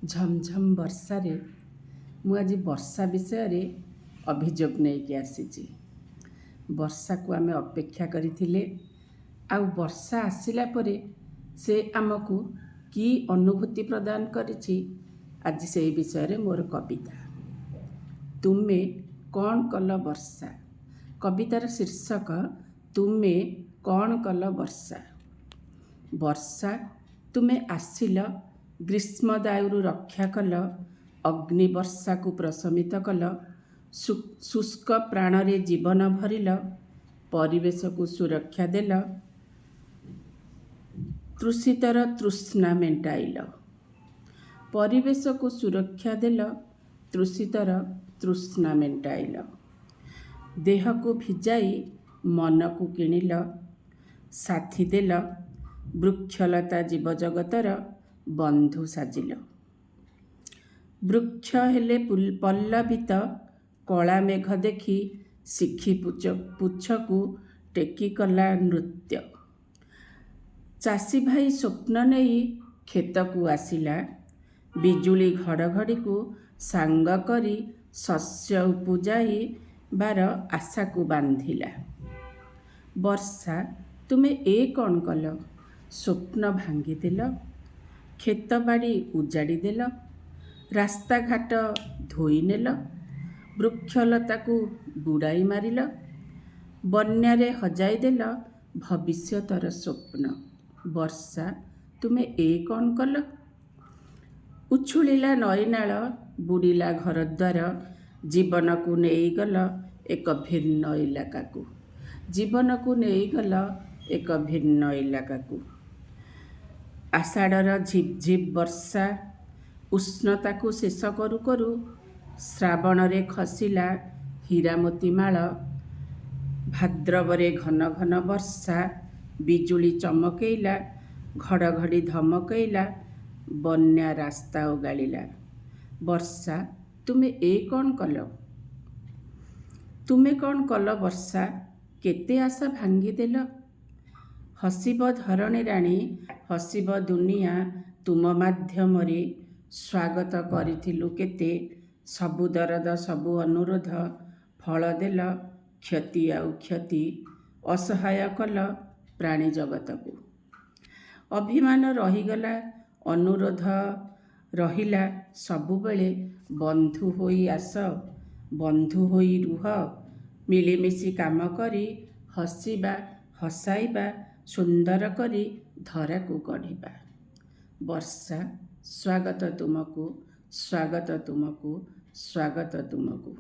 ଝମଝମ ବର୍ଷାରେ ମୁଁ ଆଜି ବର୍ଷା ବିଷୟରେ ଅଭିଯୋଗ ନେଇକି ଆସିଛି। ବର୍ଷାକୁ ଆମେ ଅପେକ୍ଷା କରିଥିଲେ, ଆଉ ବର୍ଷା ଆସିଲା ପରେ ସେ ଆମକୁ କି ଅନୁଭୂତି ପ୍ରଦାନ କରିଛି, ଆଜି ସେଇ ବିଷୟରେ ମୋର କବିତା। ତୁମେ କ'ଣ କଲ ବର୍ଷା? କବିତାର ଶୀର୍ଷକ ତୁମେ କ'ଣ କଲ ବର୍ଷା। ବର୍ଷା, ତୁମେ ଆସିଲ, ଗ୍ରୀଷ୍ମ ଦାଉରୁ ରକ୍ଷା କଲ, ଅଗ୍ନି ବର୍ଷାକୁ ପ୍ରଶମିତ କଲ, ଶୁଷ୍କ ପ୍ରାଣରେ ଜୀବନ ଭରିଲ, ପରିବେଶକୁ ସୁରକ୍ଷା ଦେଲ, ତୃଷିତର ତୃଷ୍ଣା ମେଣ୍ଟାଇଲ। ପରିବେଶକୁ ସୁରକ୍ଷା ଦେଲ, ତୃଷିତର ତୃଷ୍ଣା ମେଣ୍ଟାଇଲ। ଦେହକୁ ଭିଜାଇ ମନକୁ କିଣିଲ, ସାଥି ଦେଲ, ବୃକ୍ଷଲତା ଜୀବଜଗତର ବନ୍ଧୁ ସାଜିଲ। ବୃକ୍ଷ ହେଲେ ପଲ୍ଲବିତ, କଳା ମେଘ ଦେଖି ଶିଖି ପୁଚ୍ଛକୁ ଟେକି କଲା ନୃତ୍ୟ। ଚାଷୀ ଭାଇ ସ୍ୱପ୍ନ ନେଇ କ୍ଷେତକୁ ଆସିଲା, ବିଜୁଳି ଘଡ଼ଘଡ଼ିକୁ ସାଙ୍ଗ କରି ଶସ୍ୟ ଉପୁଜାଇବାର ଆଶାକୁ ବାନ୍ଧିଲା। ବର୍ଷା, ତୁମେ ଏ କ'ଣ କଲ? ସ୍ୱପ୍ନ ଭାଙ୍ଗିଦେଲ, କ୍ଷେତବାଡ଼ି ଉଜାଡ଼ି ଦେଲ, ରାସ୍ତାଘାଟ ଧୋଇ ନେଲ, ବୃକ୍ଷଲତାକୁ ବୁଡ଼ାଇ ମାରିଲ, ବନ୍ୟାରେ ହଜାଇ ଦେଲ ଭବିଷ୍ୟତର ସ୍ୱପ୍ନ। ବର୍ଷା, ତୁମେ ଏ କ'ଣ କଲ? ଉଛୁଳିଲା ନଈନାଳ, ବୁଡ଼ିଲା ଘରଦ୍ୱାର, ଜୀବନକୁ ନେଇଗଲ ଏକ ଭିନ୍ନ ଇଲାକାକୁ। ଜୀବନକୁ ନେଇଗଲ ଏକ ଭିନ୍ନ ଇଲାକାକୁ। ଆଷାଢ଼ର ଝିପ୍ ଝିପ୍ ବର୍ଷା ଉଷ୍ଣତାକୁ ଶେଷ କରୁ କରୁ ଶ୍ରାବଣରେ ଖସିଲା ହୀରାମୋତି ମାଳ। ଭାଦ୍ରବରେ ଘନ ଘନ ବର୍ଷା ବିଜୁଳି ଚମକେଇଲା, ଘଡ଼ଘଡ଼ି ଧମକେଇଲା, ବନ୍ୟା ରାସ୍ତା ଓଗାଳିଲା। ବର୍ଷା, ତୁମେ ଏ କ'ଣ କଲ? ତୁମେ କ'ଣ କଲ ବର୍ଷା? କେତେ ଆଶା ଭାଙ୍ଗିଦେଲ। ହସିବ ଧରଣୀ ରାଣୀ, ହସିବ ଦୁନିଆ ତୁମ ମାଧ୍ୟମରେ। ସ୍ୱାଗତ କରିଥିଲୁ କେତେ, ସବୁ ଦରଦ ସବୁ ଅନୁରୋଧ ଫଳ ଦେଲ କ୍ଷତି ଆଉ କ୍ଷତି। ଅସହାୟ କଲ ପ୍ରାଣୀ ଜଗତକୁ। ଅଭିମାନ ରହିଗଲା, ଅନୁରୋଧ ରହିଲା ସବୁବେଳେ, ବନ୍ଧୁ ହୋଇ ଆସ, ବନ୍ଧୁ ହୋଇ ରୁହ, ମିଳିମିଶି କାମ କରି ହସିବା ହସାଇବା, ସୁନ୍ଦର କରି ଧରାକୁ ଗଢ଼ିବା। ବର୍ଷା, ସ୍ୱାଗତ ତୁମକୁ, ସ୍ୱାଗତ ତୁମକୁ, ସ୍ୱାଗତ ତୁମକୁ।